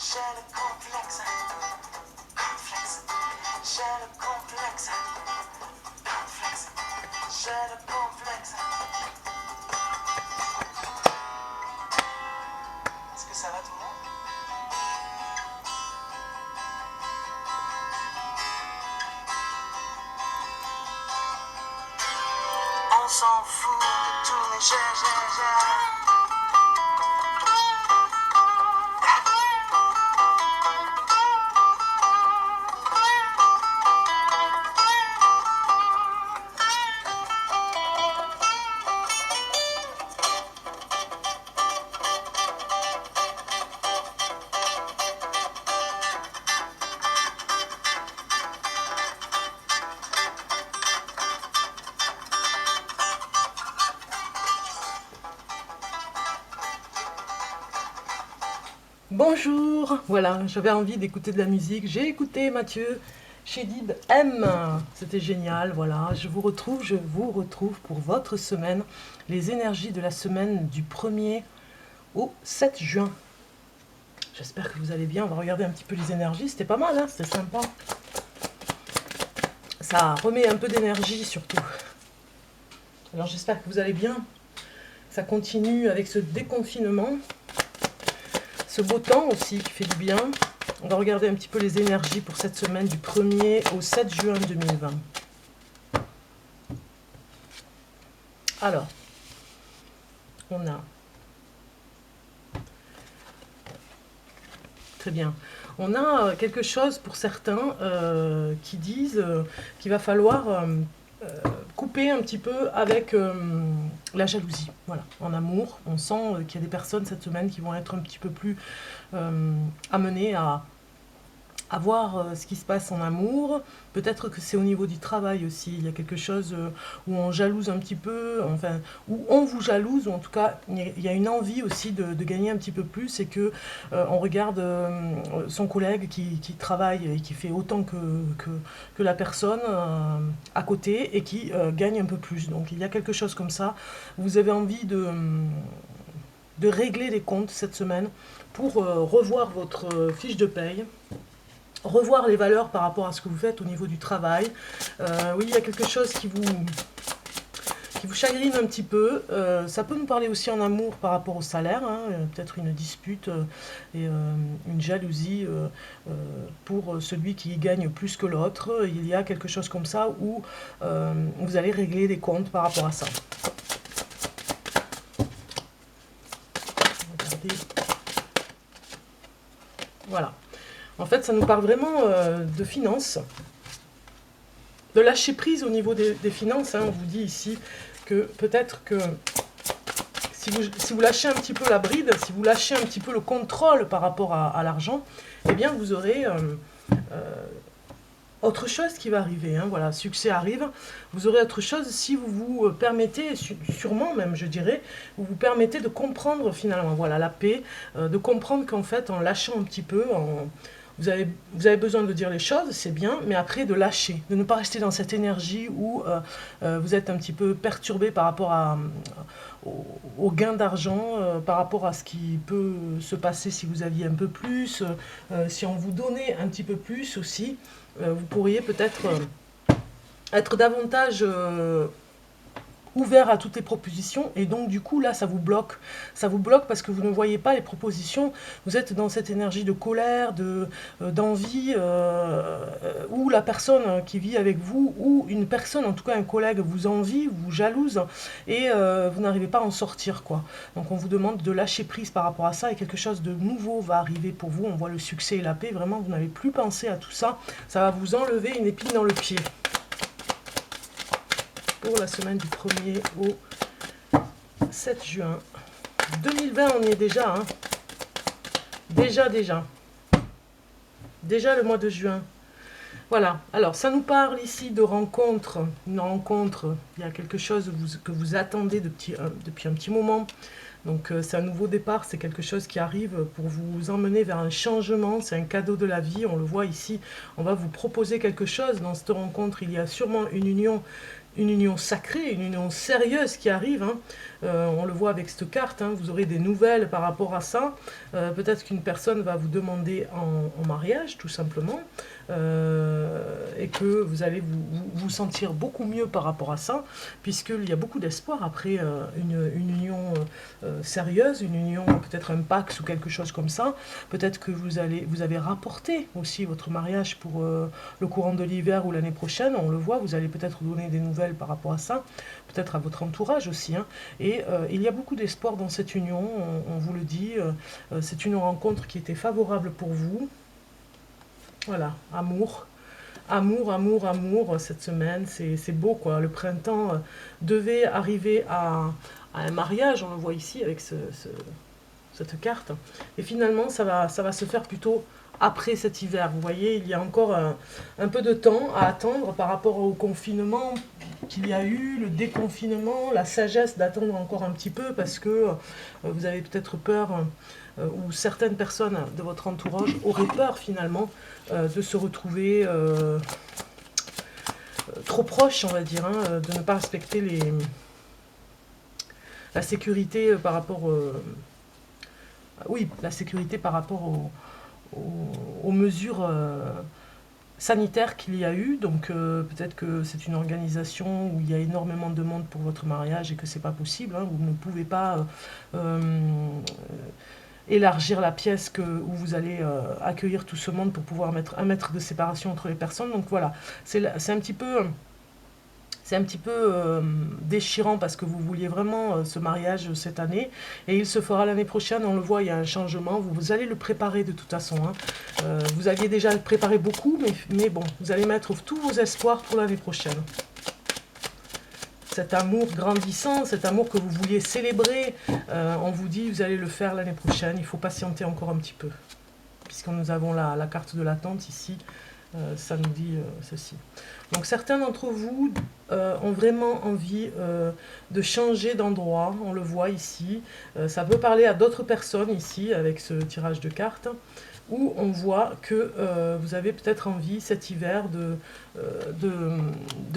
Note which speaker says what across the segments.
Speaker 1: J'ai le complexe, complexe. J'ai le complexe, complexe. J'ai le complexe. Est-ce que ça va tout le monde? On s'en fout de tous les j'ai.
Speaker 2: Bonjour, voilà, j'avais envie d'écouter de la musique, j'ai écouté Mathieu Chédid M, c'était génial, voilà, je vous retrouve pour votre semaine, les énergies de la semaine du 1er au 7 juin. J'espère que vous allez bien, on va regarder un petit peu les énergies, c'était pas mal, hein, c'était sympa. Ça remet un peu d'énergie surtout. Alors j'espère que vous allez bien, ça continue avec ce déconfinement. Ce beau temps aussi qui fait du bien. On va regarder un petit peu les énergies pour cette semaine du 1er au 7 juin 2020. Alors, on a... Très bien. On a quelque chose pour certains qui disent qu'il va falloir couper un petit peu avec la jalousie. Voilà, en amour, on sent qu'il y a des personnes cette semaine qui vont être un petit peu plus amenées à voir ce qui se passe en amour. Peut-être que c'est au niveau du travail aussi. Il y a quelque chose où on jalouse un petit peu, enfin, où on vous jalouse, ou en tout cas, il y a une envie aussi de gagner un petit peu plus et que on regarde son collègue qui travaille et qui fait autant que la personne à côté et qui gagne un peu plus. Donc il y a quelque chose comme ça. Vous avez envie de régler les comptes cette semaine pour revoir votre fiche de paye, revoir les valeurs par rapport à ce que vous faites au niveau du travail. Oui, il y a quelque chose qui vous chagrine un petit peu. Ça peut nous parler aussi en amour par rapport au salaire, hein, peut-être une dispute et une jalousie pour celui qui gagne plus que l'autre. Il y a quelque chose comme ça où vous allez régler des comptes par rapport à ça. Regardez. Voilà. En fait, ça nous parle vraiment de finances, de lâcher prise au niveau des finances. Hein. On vous dit ici que peut-être que si vous lâchez un petit peu la bride, si vous lâchez un petit peu le contrôle par rapport à l'argent, eh bien vous aurez autre chose qui va arriver. Hein. Voilà, succès arrive, vous aurez autre chose si vous vous permettez, sûrement même je dirais, vous vous permettez de comprendre finalement, voilà, la paix, de comprendre qu'en fait en lâchant un petit peu, vous avez besoin de dire les choses, c'est bien, mais après de lâcher, de ne pas rester dans cette énergie où vous êtes un petit peu perturbé par rapport au gain d'argent, par rapport à ce qui peut se passer si vous aviez un peu plus, si on vous donnait un petit peu plus aussi, vous pourriez peut-être être davantage ouvert à toutes les propositions et donc du coup là ça vous bloque parce que vous ne voyez pas les propositions, vous êtes dans cette énergie de colère, d'envie, où la personne qui vit avec vous ou une personne, en tout cas un collègue, vous envie, vous jalouse et vous n'arrivez pas à en sortir quoi. Donc on vous demande de lâcher prise par rapport à ça et quelque chose de nouveau va arriver pour vous. On voit le succès et la paix, vraiment vous n'avez plus pensé à tout ça, ça va vous enlever une épine dans le pied. Pour la semaine du 1er au 7 juin 2020, on y est déjà, hein. Déjà le mois de juin. Voilà, alors ça nous parle ici de rencontre, une rencontre, il y a quelque chose que vous attendez depuis un petit moment. Donc c'est un nouveau départ, c'est quelque chose qui arrive pour vous emmener vers un changement, c'est un cadeau de la vie, on le voit ici, on va vous proposer quelque chose dans cette rencontre, il y a sûrement une union une union sacrée, une union sérieuse qui arrive, hein. On le voit avec cette carte, hein, vous aurez des nouvelles par rapport à ça. Peut-être qu'une personne va vous demander en mariage, tout simplement, et que vous allez vous sentir beaucoup mieux par rapport à ça, puisqu'il y a beaucoup d'espoir après une union sérieuse, une union, peut-être un Pax ou quelque chose comme ça. Peut-être que vous avez rapporté aussi votre mariage pour le courant de l'hiver ou l'année prochaine, on le voit, vous allez peut-être donner des nouvelles par rapport à ça, peut-être à votre entourage aussi, hein. Et il y a beaucoup d'espoir dans cette union, on vous le dit, c'est une rencontre qui était favorable pour vous. Voilà, amour, amour, amour, amour, cette semaine, c'est beau quoi. Le printemps devait arriver à un mariage, on le voit ici avec cette carte. Et finalement, ça va se faire plutôt après cet hiver. Vous voyez, il y a encore un peu de temps à attendre par rapport au confinement qu'il y a eu, le déconfinement, la sagesse d'attendre encore un petit peu parce que vous avez peut-être peur, ou certaines personnes de votre entourage auraient peur finalement de se retrouver trop proches, on va dire, hein, de ne pas respecter la sécurité par rapport... oui, la sécurité par rapport aux mesures sanitaires qu'il y a eu. Donc peut-être que c'est une organisation où il y a énormément de monde pour votre mariage et que c'est pas possible, hein, vous ne pouvez pas élargir la pièce où vous allez accueillir tout ce monde pour pouvoir mettre 1 mètre de séparation entre les personnes. Donc voilà, c'est un petit peu... C'est un petit peu déchirant parce que vous vouliez vraiment ce mariage cette année et il se fera l'année prochaine, on le voit, il y a un changement, vous allez le préparer de toute façon, hein. Vous aviez déjà préparé beaucoup, mais bon, vous allez mettre tous vos espoirs pour l'année prochaine. Cet amour grandissant, cet amour que vous vouliez célébrer, on vous dit vous allez le faire l'année prochaine, il faut patienter encore un petit peu. Puisque nous avons la carte de l'attente ici, ça nous dit ceci. Donc certains d'entre vous ont vraiment envie de changer d'endroit, on le voit ici. Ça peut parler à d'autres personnes ici avec ce tirage de cartes, où on voit que vous avez peut-être envie cet hiver de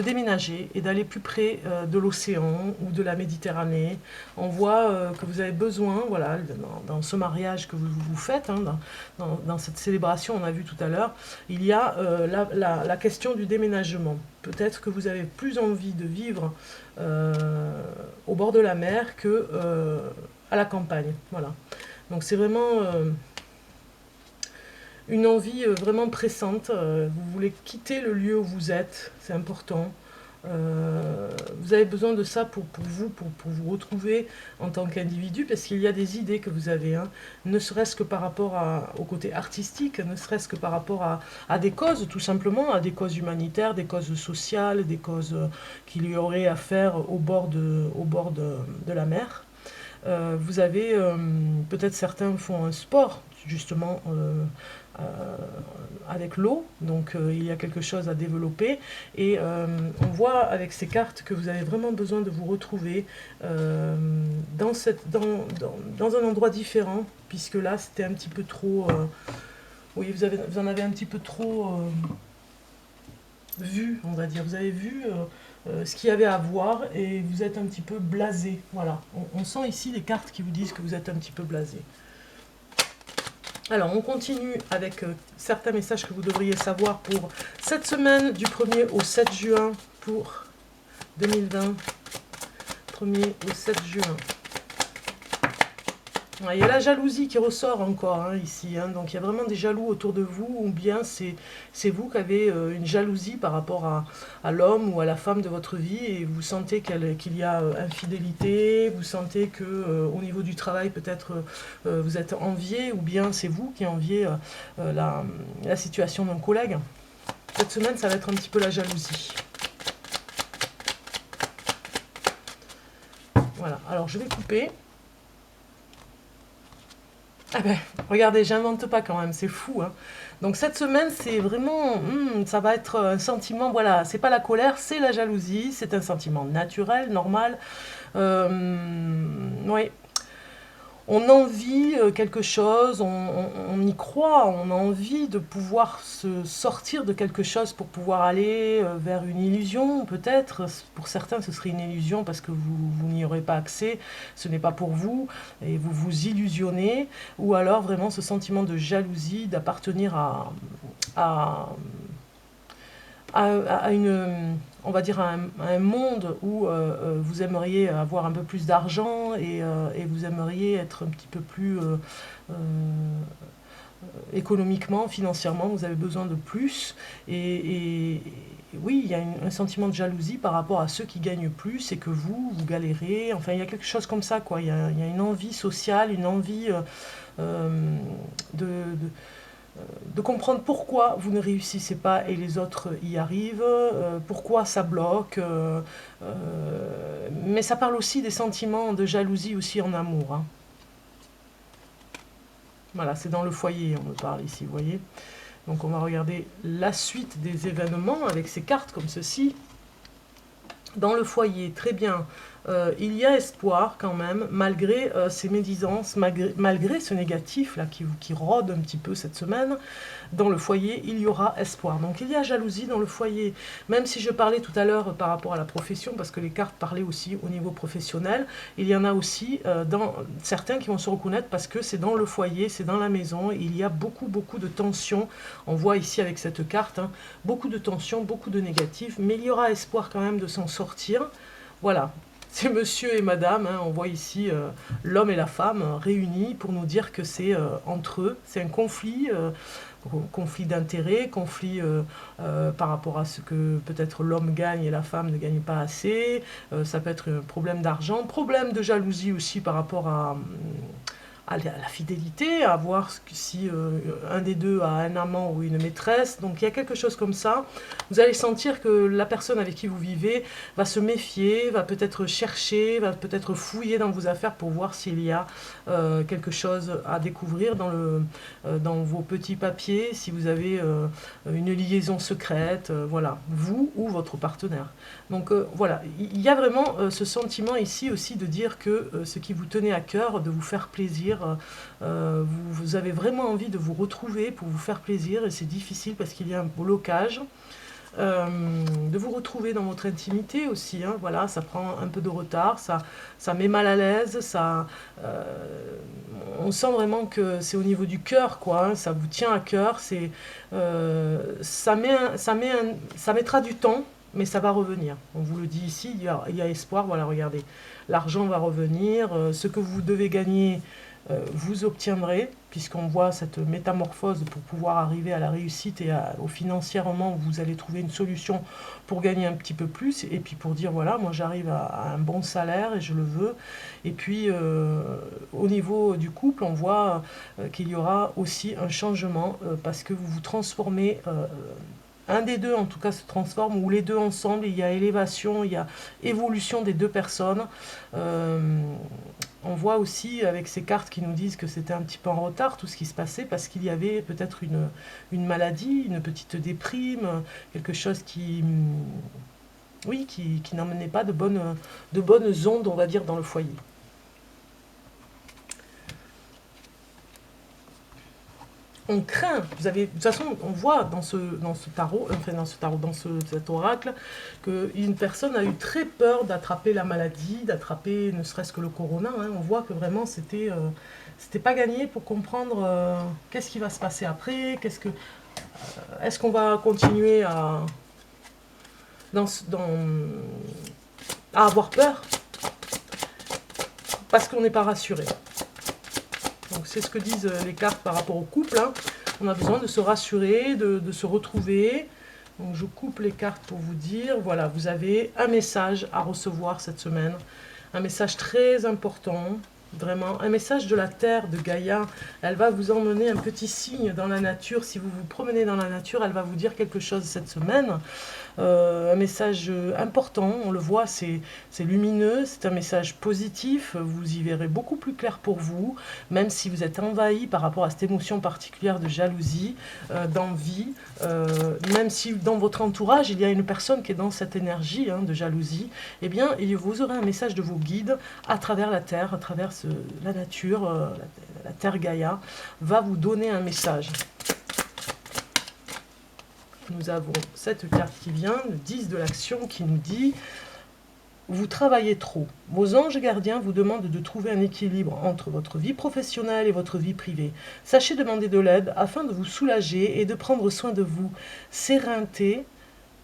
Speaker 2: déménager et d'aller plus près de l'océan ou de la Méditerranée. On voit que vous avez besoin, voilà, dans ce mariage que vous faites, hein, dans cette célébration, on a vu tout à l'heure, il y a la question du déménagement. Peut-être que vous avez plus envie de vivre au bord de la mer que à la campagne. Voilà. Donc c'est vraiment... une envie vraiment pressante, vous voulez quitter le lieu où vous êtes, c'est important. Vous avez besoin de ça pour vous retrouver en tant qu'individu, parce qu'il y a des idées que vous avez, hein, ne serait-ce que par rapport au côté artistique, ne serait-ce que par rapport à des causes, tout simplement, à des causes humanitaires, des causes sociales, des causes qu'il y aurait à faire au bord de la mer. Vous avez, peut-être certains font un sport, justement, avec l'eau, donc il y a quelque chose à développer et on voit avec ces cartes que vous avez vraiment besoin de vous retrouver dans un endroit différent, puisque là c'était un petit peu trop oui, vous en avez un petit peu trop vu, on va dire, vous avez vu ce qu'il y avait à voir et vous êtes un petit peu blasé, voilà, on sent ici les cartes qui vous disent que vous êtes un petit peu blasé. Alors, on continue avec certains messages que vous devriez savoir pour cette semaine du 1er au 7 juin pour 2020. 1er au 7 juin. Ouais, il y a la jalousie qui ressort encore, hein, ici, hein, donc il y a vraiment des jaloux autour de vous, ou bien c'est vous qui avez une jalousie par rapport à l'homme ou à la femme de votre vie, et vous sentez qu'il y a infidélité, vous sentez que au niveau du travail peut-être vous êtes envié, ou bien c'est vous qui enviez la situation d'un collègue. Cette semaine, ça va être un petit peu la jalousie. Voilà, alors je vais couper. Ah ben, regardez, j'invente pas quand même, c'est fou, hein. Donc cette semaine, c'est vraiment, ça va être un sentiment, voilà, c'est pas la colère, c'est la jalousie, c'est un sentiment naturel, normal. Oui. on envie quelque chose, on y croit, on a envie de pouvoir se sortir de quelque chose pour pouvoir aller vers une illusion, peut-être. Pour certains, ce serait une illusion parce que vous n'y aurez pas accès, ce n'est pas pour vous, et vous vous illusionnez. Ou alors vraiment ce sentiment de jalousie, d'appartenir à, à une, on va dire à un monde où vous aimeriez avoir un peu plus d'argent et vous aimeriez être un petit peu plus économiquement, financièrement, vous avez besoin de plus. Et oui, il y a un sentiment de jalousie par rapport à ceux qui gagnent plus et que vous galérez. Enfin, il y a quelque chose comme ça, quoi. Il y a une envie sociale, une envie de, de de comprendre pourquoi vous ne réussissez pas et les autres y arrivent, pourquoi ça bloque. Mais ça parle aussi des sentiments de jalousie aussi en amour. Hein. Voilà, c'est dans le foyer, on me parle ici, vous voyez. Donc on va regarder la suite des événements avec ces cartes comme ceci. Dans le foyer, très bien. Il y a espoir quand même, malgré ces médisances, malgré ce négatif là qui rôde un petit peu cette semaine. Dans le foyer, il y aura espoir. Donc il y a jalousie dans le foyer. Même si je parlais tout à l'heure par rapport à la profession, parce que les cartes parlaient aussi au niveau professionnel, il y en a aussi dans certains qui vont se reconnaître parce que c'est dans le foyer, c'est dans la maison. Il y a beaucoup de tensions. On voit ici avec cette carte, hein, beaucoup de tensions, beaucoup de négatifs, mais il y aura espoir quand même de s'en sortir. Voilà. C'est monsieur et madame, hein, on voit ici l'homme et la femme réunis pour nous dire que c'est entre eux, c'est un conflit, conflit d'intérêts, conflit par rapport à ce que peut-être l'homme gagne et la femme ne gagne pas assez, ça peut être un problème d'argent, problème de jalousie aussi par rapport à la fidélité, à voir si un des deux a un amant ou une maîtresse. Donc il y a quelque chose comme ça. Vous allez sentir que la personne avec qui vous vivez va se méfier, va peut-être chercher, va peut-être fouiller dans vos affaires pour voir s'il y a quelque chose à découvrir dans vos petits papiers, si vous avez une liaison secrète, voilà, vous ou votre partenaire. Donc voilà, il y a vraiment ce sentiment ici aussi de dire que ce qui vous tenait à cœur, de vous faire plaisir, vous avez vraiment envie de vous retrouver pour vous faire plaisir et c'est difficile parce qu'il y a un blocage. De vous retrouver dans votre intimité aussi, hein, voilà, ça prend un peu de retard, ça met mal à l'aise, on sent vraiment que c'est au niveau du cœur, quoi, hein, ça vous tient à cœur, ça mettra du temps, mais ça va revenir. On vous le dit ici, il y a espoir, voilà, regardez, l'argent va revenir, ce que vous devez gagner, vous obtiendrez, puisqu'on voit cette métamorphose pour pouvoir arriver à la réussite et au financièrement, vous allez trouver une solution pour gagner un petit peu plus, et puis pour dire, voilà, moi j'arrive à un bon salaire et je le veux. Et puis, au niveau du couple, on voit qu'il y aura aussi un changement, parce que vous vous transformez... un des deux en tout cas se transforme, ou les deux ensemble, il y a élévation, il y a évolution des deux personnes. On voit aussi avec ces cartes qui nous disent que c'était un petit peu en retard tout ce qui se passait parce qu'il y avait peut-être une maladie, une petite déprime, quelque chose oui, qui n'emmenait pas de bonnes ondes, on va dire, dans le foyer. On craint, de toute façon, on voit dans ce tarot, enfin dans cet oracle, qu'une personne a eu très peur d'attraper la maladie, d'attraper ne serait-ce que le corona. Hein. On voit que vraiment c'était pas gagné pour comprendre qu'est-ce qui va se passer après, est-ce qu'on va continuer à avoir peur parce qu'on n'est pas rassuré. Donc c'est ce que disent les cartes par rapport au couple. Hein. On a besoin de se rassurer, de se retrouver. Donc je coupe les cartes pour vous dire, voilà, vous avez un message à recevoir cette semaine. Un message très important, vraiment. Un message de la Terre, de Gaïa. Elle va vous emmener un petit signe dans la nature. Si vous vous promenez dans la nature, elle va vous dire quelque chose cette semaine. Un message important, on le voit, c'est lumineux, c'est un message positif, vous y verrez beaucoup plus clair pour vous, même si vous êtes envahi par rapport à cette émotion particulière de jalousie, d'envie, même si dans votre entourage il y a une personne qui est dans cette énergie de jalousie, eh bien vous aurez un message de vos guides à travers la Terre, à travers la nature, la Terre Gaïa, va vous donner un message. Nous avons cette carte qui vient, le 10 de l'action, qui nous dit « Vous travaillez trop. Vos anges gardiens vous demandent de trouver un équilibre entre votre vie professionnelle et votre vie privée. Sachez demander de l'aide afin de vous soulager et de prendre soin de vous. Sérénité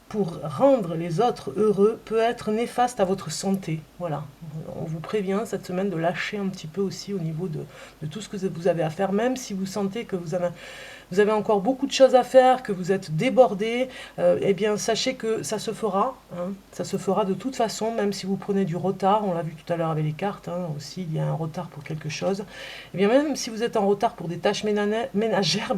Speaker 2: pour rendre les autres heureux peut être néfaste à votre santé. » Voilà, on vous prévient cette semaine de lâcher un petit peu aussi au niveau de tout ce que vous avez à faire, même si vous sentez que vous avez encore beaucoup de choses à faire, que vous êtes débordé, eh bien sachez que ça se fera, hein, ça se fera de toute façon, même si vous prenez du retard, on l'a vu tout à l'heure avec les cartes, hein, aussi il y a un retard pour quelque chose, eh bien même si vous êtes en retard pour des tâches ménagères,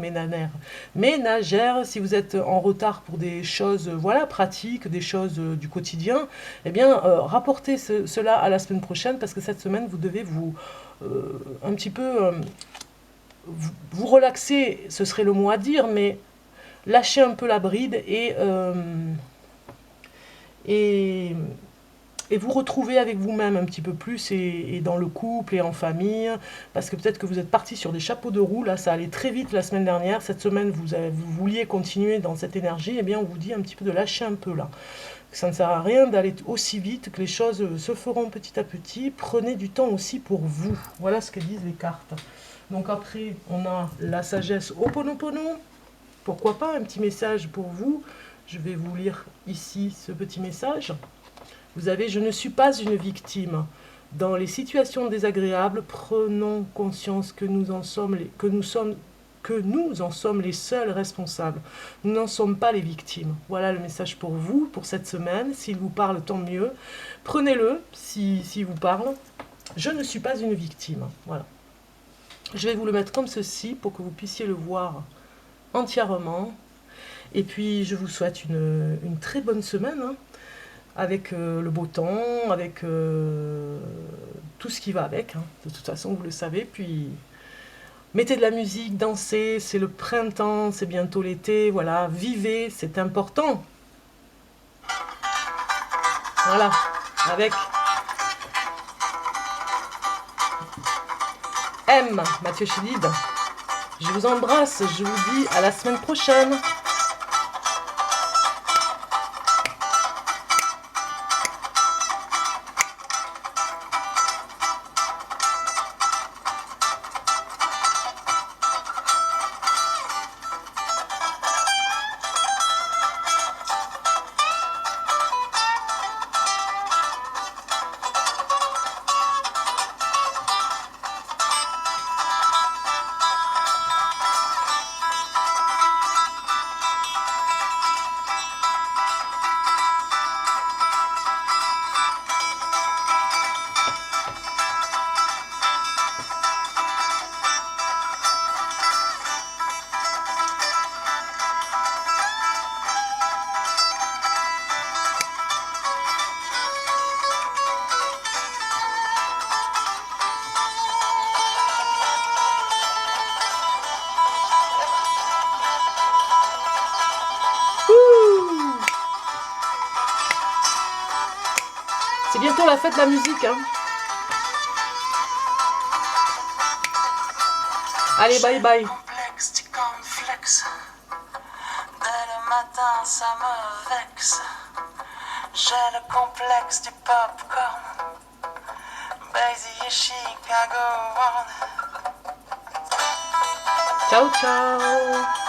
Speaker 2: si vous êtes en retard pour des choses voilà, pratiques, des choses du quotidien, eh bien rapportez cela à la semaine prochaine, parce que cette semaine vous devez vous un petit peu... vous relaxer, ce serait le mot à dire, mais lâchez un peu la bride et vous retrouver avec vous-même un petit peu plus et dans le couple et en famille, parce que peut-être que vous êtes parti sur des chapeaux de roue, là ça allait très vite la semaine dernière, cette semaine vous vouliez continuer dans cette énergie, eh bien on vous dit un petit peu de lâcher un peu là. Ça ne sert à rien d'aller aussi vite, que les choses se feront petit à petit, prenez du temps aussi pour vous, voilà ce que disent les cartes. Donc après, on a la sagesse Ho'oponopono. Pourquoi pas un petit message pour vous. Je vais vous lire ici ce petit message. Vous avez « Je ne suis pas une victime. Dans les situations désagréables, prenons conscience que nous en sommes les seuls responsables. Nous n'en sommes pas les victimes. » Voilà le message pour vous, pour cette semaine. S'il vous parle, tant mieux. Prenez-le, s'il vous parle. Je ne suis pas une victime. Voilà. Je vais vous le mettre comme ceci pour que vous puissiez le voir entièrement. Et puis, je vous souhaite une très bonne semaine, hein, avec le beau temps, avec tout ce qui va avec. Hein. De toute façon, vous le savez. Puis, mettez de la musique, dansez, c'est le printemps, c'est bientôt l'été. Voilà, vivez, c'est important. Voilà, avec... M, Mathieu Chédid. Je vous embrasse, je vous dis à la semaine prochaine. C'est bientôt la fête de la musique, hein. Allez, bye bye.
Speaker 1: Complexe, tu complexes. Dès le matin, ça me vexe. J'ai le complexe du popcorn. Basie et Chicago.
Speaker 2: Ciao, ciao.